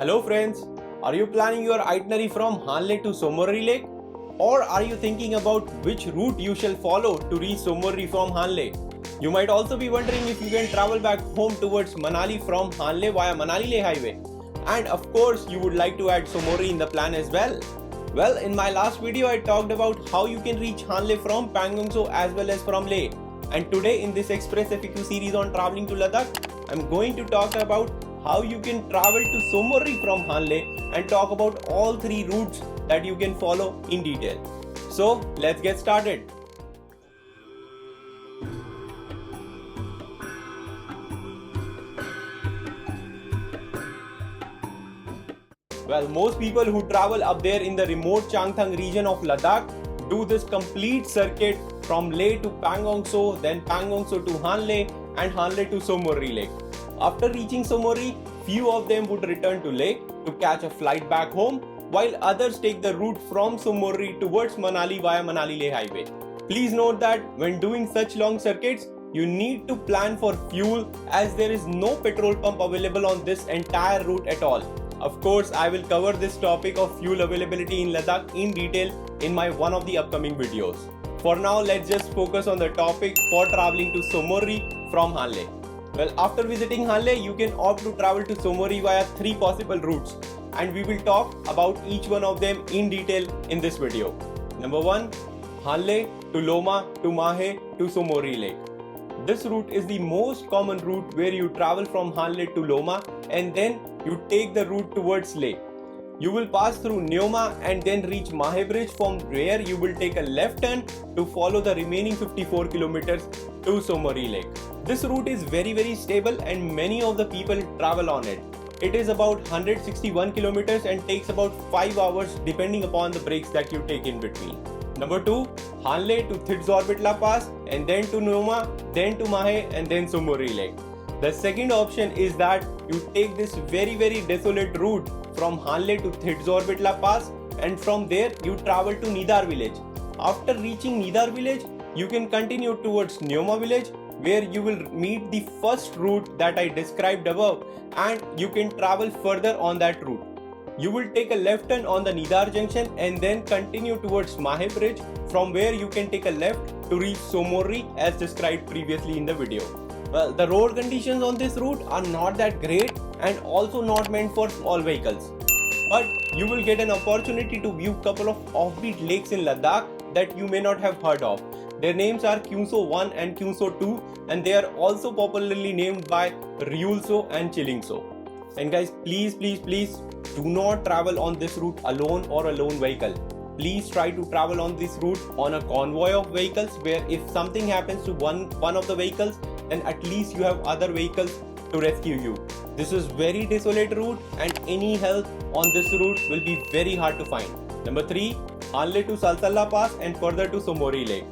Hello friends, are you planning your itinerary from Hanle to Somorri Lake? Or are you thinking about which route you shall follow to reach Somorri from Hanle? You might also be wondering if you can travel back home towards Manali from Hanle via Manali Leh highway. And of course, you would like to add Somorri in the plan as well. Well, in my last video I talked about how you can reach Hanle from Pangong Tso as well as from Leh. And today in this Express FAQ series on traveling to Ladakh, I'm going to talk about how you can travel to Somorri from Hanle and talk about all three routes that you can follow in detail. So let's get started. Well, most people who travel up there in the remote Changthang region of Ladakh do this complete circuit from Leh to Pangong Tso, then Pangong Tso to Hanle and Hanle to Somorri Lake. After reaching Somorri, few of them would return to Leh to catch a flight back home, while others take the route from Somorri towards Manali via Manali Leh highway. Please note that when doing such long circuits, you need to plan for fuel as there is no petrol pump available on this entire route at all. Of course, I will cover this topic of fuel availability in Ladakh in detail in my one of the upcoming videos. For now, let's just focus on the topic for traveling to Somorri from Hanle. Well, after visiting Hanle, you can opt to travel to Somorri via three possible routes, and we will talk about each one of them in detail in this video. Number 1, Hanle to Loma to Mahe to Somorri Lake. This route is the most common route where you travel from Hanle to Loma and then you take the route towards Leh. You will pass through Neoma and then reach Mahe Bridge, from where you will take a left turn to follow the remaining 54 kilometers to Somorri Lake. This route is very stable and many of the people travel on it. It is about 161 kilometers and takes about 5 hours depending upon the breaks that you take in between. Number 2, Hanle to Thitzorbittla Pass and then to Neoma, then to Mahe and then Somorri Lake. The second option is that you take this very desolate route from Hanle to Thitzorbittla Pass, and from there you travel to Nidar village. After reaching Nidar village, you can continue towards Neoma village, where you will meet the first route that I described above, and you can travel further on that route. You will take a left turn on the Nidar junction and then continue towards Mahe Bridge, from where you can take a left to reach Somorri as described previously in the video. Well, the road conditions on this route are not that great and also not meant for small vehicles. But you will get an opportunity to view couple of offbeat lakes in Ladakh that you may not have heard of. Their names are Kyungso 1 and Kyungso 2, and they are also popularly named by Ryulso and Chilingso. And guys, please do not travel on this route alone or a lone vehicle. Please try to travel on this route on a convoy of vehicles, where if something happens to one of the vehicles, then at least you have other vehicles to rescue you. This is very desolate route and any help on this route will be very hard to find. Number 3, Hanle to Salsalla Pass and further to Somorri Lake.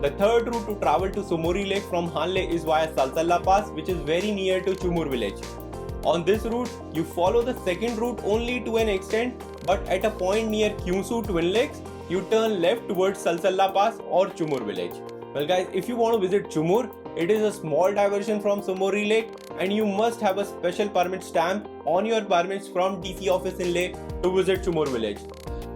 The third route to travel to Somorri Lake from Hanle is via Salsalla Pass, which is very near to Chumur village. On this route, you follow the second route only to an extent, but at a point near Kyungsu Twin Lakes, you turn left towards Salsalla Pass or Chumur village. Well guys, if you want to visit Chumur, it is a small diversion from Somorri Lake and you must have a special permit stamp on your permits from DC office in Leh to visit Chumur village.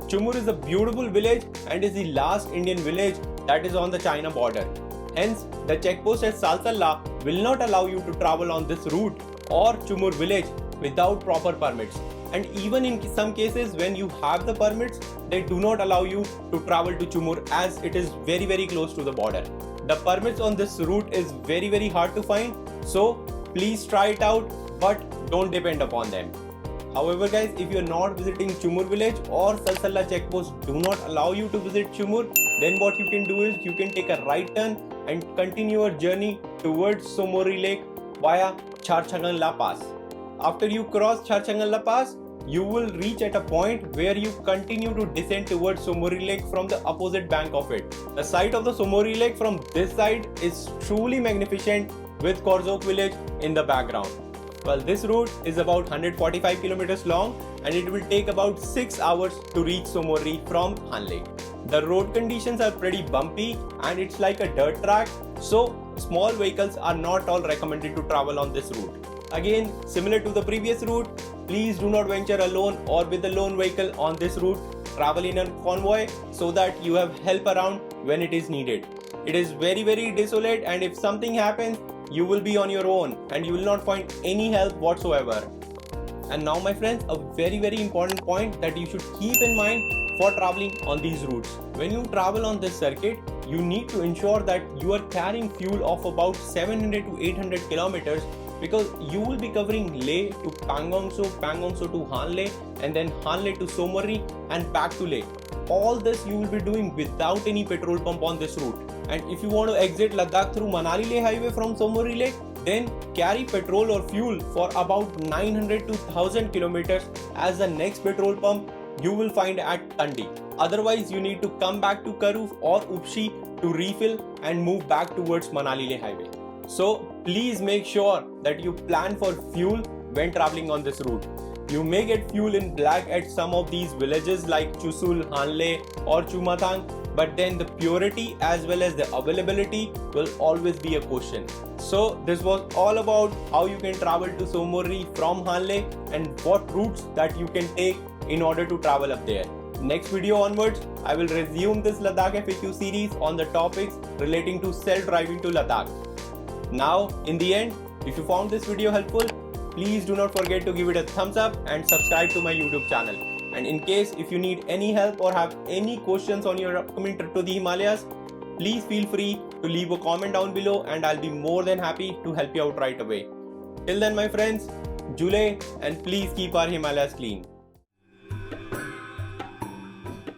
Chumur is a beautiful village and is the last Indian village that is on the China border. Hence, the checkpost at Salsalla will not allow you to travel on this route or Chumur village without proper permits. And even in some cases when you have the permits, they do not allow you to travel to Chumur as it is very close to the border. The permits on this route is very hard to find, so please try it out, but don't depend upon them. However guys, if you are not visiting Chumur village or Salsalla checkpost do not allow you to visit Chumur, then what you can do is you can take a right turn and continue your journey towards Somorri Lake via Charchangalla Pass. After you cross Charchangalla Pass, you will reach at a point where you continue to descend towards Somorri Lake from the opposite bank of it. The sight of the Somorri Lake from this side is truly magnificent with Korzok village in the background. Well, this route is about 145 kilometers long and it will take about 6 hours to reach Somorri from Hanle. The road conditions are pretty bumpy and it's like a dirt track, so small vehicles are not all recommended to travel on this route. Again, similar to the previous route, please do not venture alone or with a lone vehicle on this route. Travel in a convoy so that you have help around when it is needed. It is very desolate, and if something happens, you will be on your own and you will not find any help whatsoever. And now my friends, a very important point that you should keep in mind for traveling on these routes. When you travel on this circuit, you need to ensure that you are carrying fuel of about 700 to 800 kilometers, because you will be covering Leh to Pangong Tso, Pangong Tso to Hanle, and then Hanle to Somorri and back to Leh. All this you will be doing without any petrol pump on this route. And if you want to exit Ladakh through Manali Leh highway from Somorri Lake, then carry petrol or fuel for about 900 to 1000 kilometers as the next petrol pump you will find at Tandi. Otherwise, you need to come back to Karuf or Upshi to refill and move back towards Manali Leh highway. So please make sure that you plan for fuel when traveling on this route. You may get fuel in black at some of these villages like Chusul, Hanle or Chumathang, but then the purity as well as the availability will always be a question. So this was all about how you can travel to Somorri from Hanle and what routes that you can take in order to travel up there. Next video onwards, I will resume this Ladakh FAQ series on the topics relating to self-driving to Ladakh. Now, in the end, if you found this video helpful, please do not forget to give it a thumbs up and subscribe to my YouTube channel. And in case if you need any help or have any questions on your upcoming trip to the Himalayas, please feel free to leave a comment down below and I'll be more than happy to help you out right away. Till then my friends, Jule, and please keep our Himalayas clean.